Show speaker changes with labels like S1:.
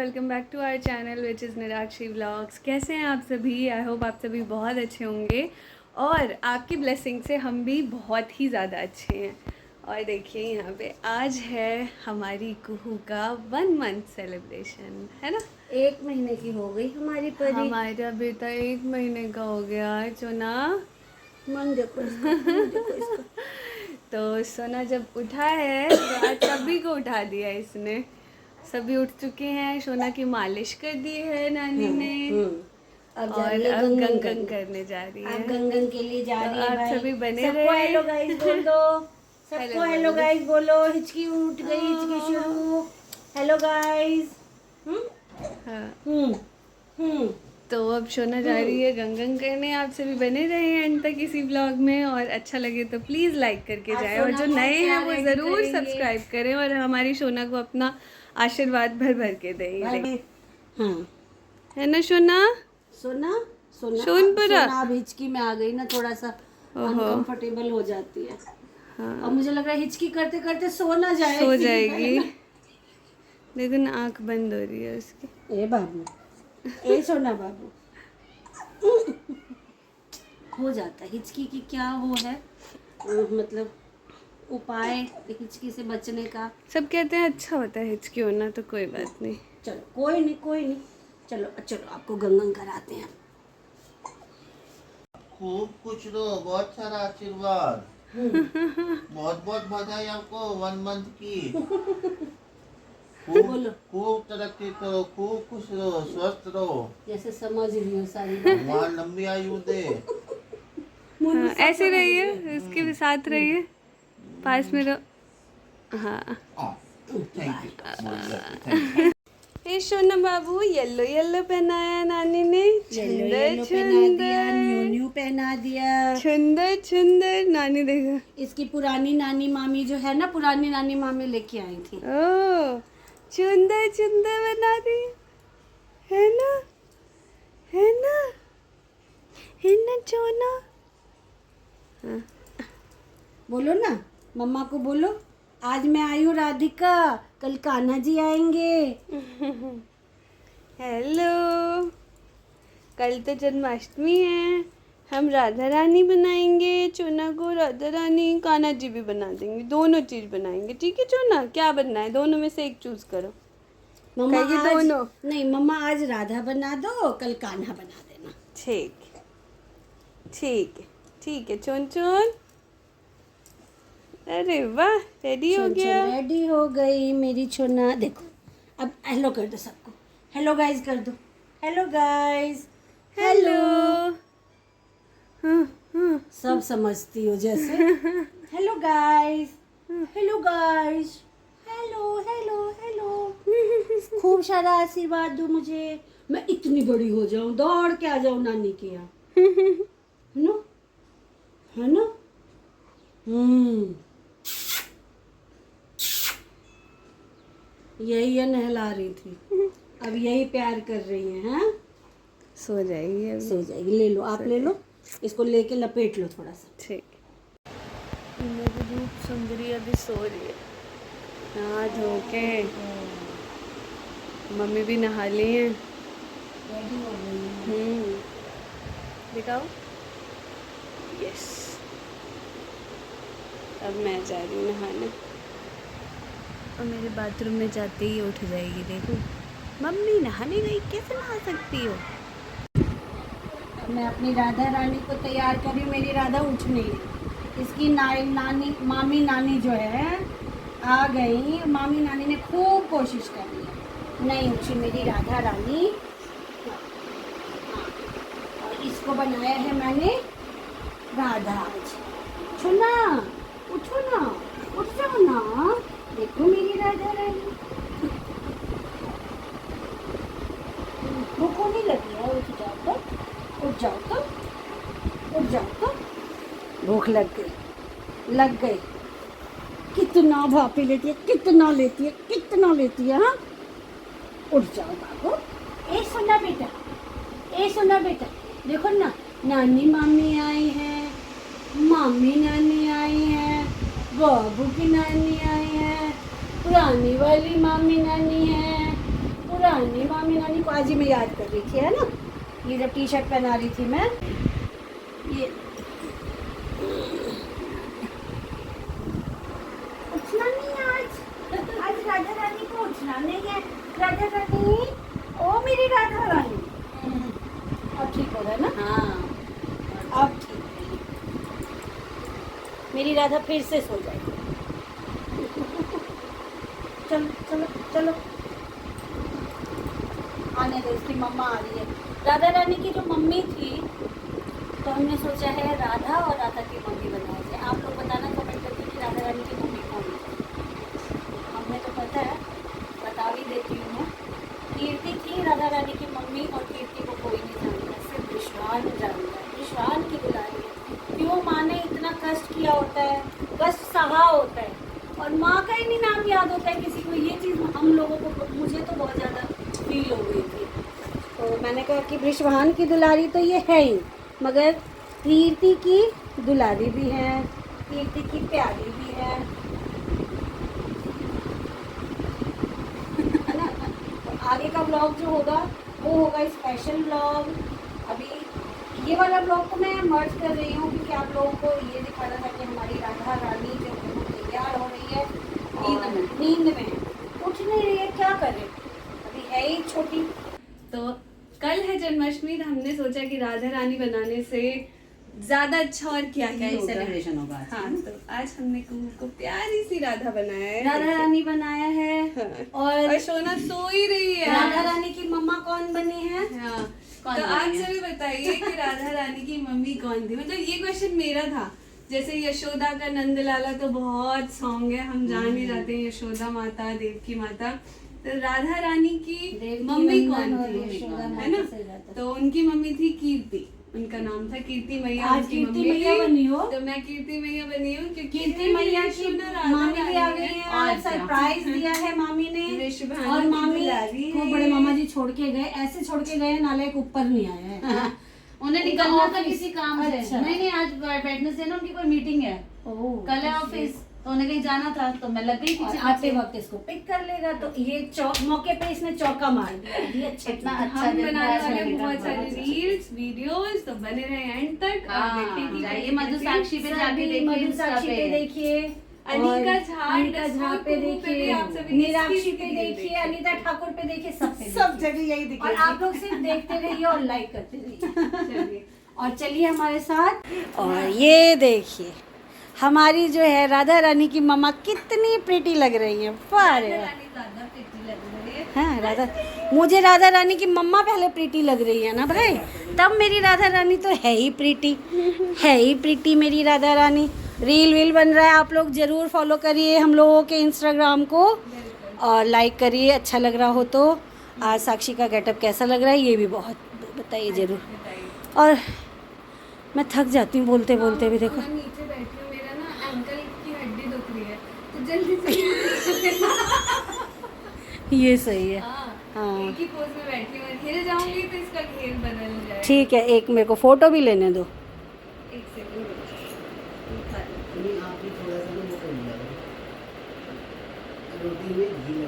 S1: Welcome back to our channel which is Nirakshi vlogs. कैसे हैं आप सभी? आई होप आप सभी बहुत अच्छे होंगे और आपकी ब्लेसिंग से हम भी बहुत ही ज़्यादा अच्छे हैं। और देखिए यहाँ पे आज है हमारी कुहू का 1 मंथ सेलिब्रेशन, है ना।
S2: 1 महीने की हो गई हमारी परी।
S1: हमारा बेटा 1 महीने का हो गया है। सोना
S2: मन देखो इसका, मन देखो इसका।
S1: तो सोना जब उठा है तो आज सभी को उठा दिया इसने। सभी उठ चुके हैं। सोना की मालिश कर दी है नानी ने।
S2: अब जा
S1: और
S2: रही है
S1: अब
S2: गंगन
S1: गंगन करने जा रही है।
S2: अब गंगन के लिए जा
S1: तो
S2: रही है
S1: आप
S2: भाई।
S1: सभी बने
S2: सबको
S1: रहे।
S2: हेलो गाइस बोल दो। सबको हेलो गाइस बोलो। हिचकी उठ गई, हिचकी शुरू। Hello guys.
S1: हाँ। तो अब सोना जा रही है गंगन करने। आप सभी बने रहे एंड तक इसी व्लॉग में, और अच्छा लगे तो प्लीज़ लाइक करके जाए, और जो नए हैं वो ज़रूर सब्सक्राइब करें और हमारी सोना को अपना आशीर्वाद भर भर के दें।
S2: हाँ
S1: है ना सोना?
S2: सोना सोना
S1: सोनपुरा।
S2: सोना अब हिचकी में आ गई ना, थोड़ा सा अनकंफर्टेबल हो जाती है।
S1: हाँ।
S2: और मुझे लग रहा है हिचकी करते करते सो ना जाए।
S1: सो जाएगी। देखो ना आँख बंद हो रही है उसकी।
S2: ए बाबू, ए सोना बाबू। हो जाता है हिचकी की। क्या वो है मतलब उपाय हिचकी से बचने का?
S1: सब कहते हैं अच्छा होता है हिचकी होना, तो कोई बात नहीं।
S2: चलो कोई नहीं, कोई नहीं। चलो चलो आपको गंगन कराते हैं।
S3: खूब खुश रहो, बहुत सारा आशीर्वाद। बहुत बहुत बधाई आपको 1 मंथ की। खूब तरक्की करो, खूब खुश रहो, स्वस्थ रहो।
S2: जैसे समझ रही हो सारी
S3: भगवान लंबी आयु दे।
S1: हाँ, ऐसे रहिए, इसके भी साथ रहिए, पास में रहो। हाँ।
S3: Thank you.
S1: ये सोना बाबू येलो येलो पहनाया नानी ने।
S2: येलो पहना दिया, न्यू पहना दिया।
S1: सुंदर सुंदर। नानी देखो,
S2: इसकी पुरानी नानी मामी जो है ना, पुरानी नानी मामी लेके आई थी।
S1: ओ सुंदर सुंदर बना दी है ना, है ना, है ना सोना। हाँ।
S2: बोलो ना, मम्मा को बोलो, आज मैं आई हूँ राधिका, कल कान्हा जी आएंगे।
S1: हेलो, कल तो जन्माष्टमी है, हम राधा रानी बनाएंगे। चोना को राधा रानी, कान्हा जी भी बना देंगे, दोनों चीज बनाएंगे। ठीक है चोना, क्या बनना है? दोनों में से एक चूज करो।
S2: मम्मा आज
S1: दोनों
S2: नहीं, मम्मा आज राधा बना दो, कल कान्हा बना देना।
S1: ठीक ठीक है, ठीक है चोन चोन। अरे वाह, रेडी हो गया।
S2: रेडी हो गई मेरी छोना। देखो अब हेलो कर दो सबको, हेलो गाइस कर दो। Hello guys,
S1: hello. हाँ हाँ।
S2: सब समझती हो जैसे। Hello guys, hello guys, hello hello hello. खूब सारा आशीर्वाद दो मुझे, मैं इतनी बड़ी हो जाऊं, दौड़ के आ जाऊं नानी के यहाँ। है ना, है ना। यही है, नहला रही थी, अब यही प्यार कर रही है। हाँ,
S1: सो जाएगी अभी।
S2: सो जाएगी। ले लो, आप ले लो, इसको लेके लपेट लो थोड़ा सा।
S1: ठीक। मेरी रूप सुंदरी अभी सो रही है। नहा धो के मम्मी भी नहा ली है। दिखाओ। यस, अब मैं जा रही हूँ नहाने, और मेरे बाथरूम में जाते ही उठ जाएगी। देखो मम्मी नहाने गई, कैसे नहा सकती हो?
S2: मैं अपनी राधा रानी को तैयार कर रही हूँ। मेरी राधा उठ नहीं रही। इसकी नानी मामी नानी जो है आ गई। मामी नानी ने खूब कोशिश कर ली, नहीं उठी मेरी राधा रानी। और इसको बनाया है मैंने राधा आज। छुना, उठो ना, उठ जाओ ना। देखो मेरी राधा रानी, भूख नहीं लगी है? उठ जाओ तो, उठ जाओ तो, उठ जाओ तो। भूख लग गई, लग गई। कितना भापी लेती है, कितना लेती है, कितना लेती है। हाँ, उठ जाओ बाबू। ए सोना बेटा, ए सोना बेटा, देखो ना, नानी मामी आई है, मामी नानी आई है, बाबू की नानी आई है, पुरानी वाली मामी नानी है, पुरानी आज ही मैं याद कर रही थी, है ना। ये जब टी शर्ट पहना रही थी मैं, ये उठना नहीं है आज राधा रानी को उठना नहीं है। राधा रानी, ओ मेरी राधा रानी, अब ठीक हो रहा है ना। हाँ अब ठीक है, मेरी राधा फिर से सो जाएगी। चलो चलो चलो, आने दो, इसकी मम्मा आ रही है। राधा रानी की जो मम्मी थी, तो हमने सोचा है राधा और राधा की मम्मी बनाया जाए। आप लोग बताना कमेंट करके कि राधा रानी की मम्मी कौन है। हमें तो पता है, बता भी देती हूँ मैं। कीर्ति थी राधा रानी की मम्मी, और कीर्ति को कोई नहीं जानता, सिर्फ विश्वान जानता है। विश्वान की दुलारी है। क्यों माँ ने इतना कष्ट किया होता है, कष्ट सहा होता है, और माँ का ही नहीं नाम याद होता है किसी को। ये चीज़ हम लोगों को, मुझे तो बहुत ज़्यादा फील हो गई थी। तो मैंने कहा कि विश्वान की दुलारी तो ये है ही, मगर कीर्ति की दुलारी भी है, कीर्ति की प्यारी भी है ना। तो आगे का ब्लॉग जो होगा वो होगा स्पेशल ब्लॉग। अभी ये वाला ब्लॉग को मैं मर्ज कर रही हूँ क्योंकि आप लोगों को ये दिखाना था कि हमारी राधा रानी जो है वो तैयार हो रही है, नींद में उठ नहीं रही है, क्या करे, अभी है ही छोटी।
S1: तो कल है जन्माष्टमी, तो हमने सोचा कि राधा रानी बनाने से ज्यादा अच्छा और क्या ही होगा।
S2: सेलिब्रेशन होगा आज।
S1: हाँ, तो आज हमने कुहू को प्यारी सी राधा बनाया है।
S2: राधा रानी बनाया है।
S1: हाँ।
S2: और
S1: सोना सो ही रही है।
S2: राधा रानी की मम्मा कौन बनी है?
S1: हाँ, तो आप सभी बताइए कि राधा रानी की मम्मी कौन थी। मतलब ये क्वेश्चन मेरा था। जैसे यशोदा का नंदलाला तो बहुत सॉन्ग है, हम जान ही जाते हैं, यशोदा माता, देवकी माता। तो राधा रानी की मम्मी कौन थी, है ना? तो उनकी मम्मी थी कीर्ति, उनका नाम था कीर्ति मैया।
S2: आज कीर्ति मैया बनी हो,
S1: तो मैं कीर्ति मैया बनी हूँ क्योंकि
S2: कीर्ति मैया की मामी भी आ गई है। आज सरप्राइज दिया है मामी ने, और मामी को बड़े मामा जी छोड़ के गए, ऐसे छोड़ के गए नालायक, ऊपर नहीं आया है।
S4: उन्हें निकलना था किसी काम से।
S2: अच्छा।
S4: नहीं आज वेडनेसडे ना उनकी कोई मीटिंग है, कल है ऑफिस, तो उन्हें कहीं जाना था, तो मैं लग गई पीछे।
S2: आते वक्त इसको पिक कर लेगा, तो ये मौके पे इसने चौका मार दिया। ये अच्छा
S4: इतना
S2: किया।
S4: अच्छा
S1: हम
S4: दिन
S1: बनाने
S4: था,
S1: वाले
S4: अच्छा
S1: बहुत
S4: दिन था,
S1: सारे
S4: बहुत अच्छा।
S1: रील्स वीडियोस, तो बने रहे एंड तक।
S4: हाँ, जाइए मधुसाक्षी पे जाके देखिए,
S2: मधुसाक्षी पे देखिए,
S1: अनिका झा,
S2: अनिका झा पे देखिए,
S1: आप सभी
S2: मीनाक्षी पे देखिए, अनीता ठाकुर पे देखिए, सब जगह यही देखिए। और आप लोग सिर्फ देखते रहिए और लाइक करते रहिए। और चलिए हमारे साथ। और ये देखिए हमारी जो है राधा रानी की मम्मा कितनी प्रीटी लग रही है। हाँ, राधा, मुझे राधा रानी की मम्मा पहले प्रीटी लग रही है ना भाई, तब मेरी राधा रानी तो है ही प्रीटी, है ही प्रीटी मेरी राधा रानी। रील वील बन रहा है, आप लोग ज़रूर फॉलो करिए हम लोगों के इंस्टाग्राम को, और लाइक करिए अच्छा लग रहा हो तो। आज साक्षी का गेटअप कैसा लग रहा है ये भी बहुत बताइए ज़रूर। और मैं थक जाती हूँ बोलते बोलते भी। देखो
S1: मैं नीचे बैठी हूँ, मेरा ना एंकल की हड्डी दुख रही है, तो जल्दी से
S2: ये सही है।
S1: हाँ, एक ही पोज में बैठी हूँ, घेरे जाऊंगी तो इसका घेर बदल जाए।
S2: ठीक है, एक मेरे को फोटो भी लेने दो।
S1: एक सेकंड
S3: आप भी थोड़ा सा वो कर लिया, रोटी में घी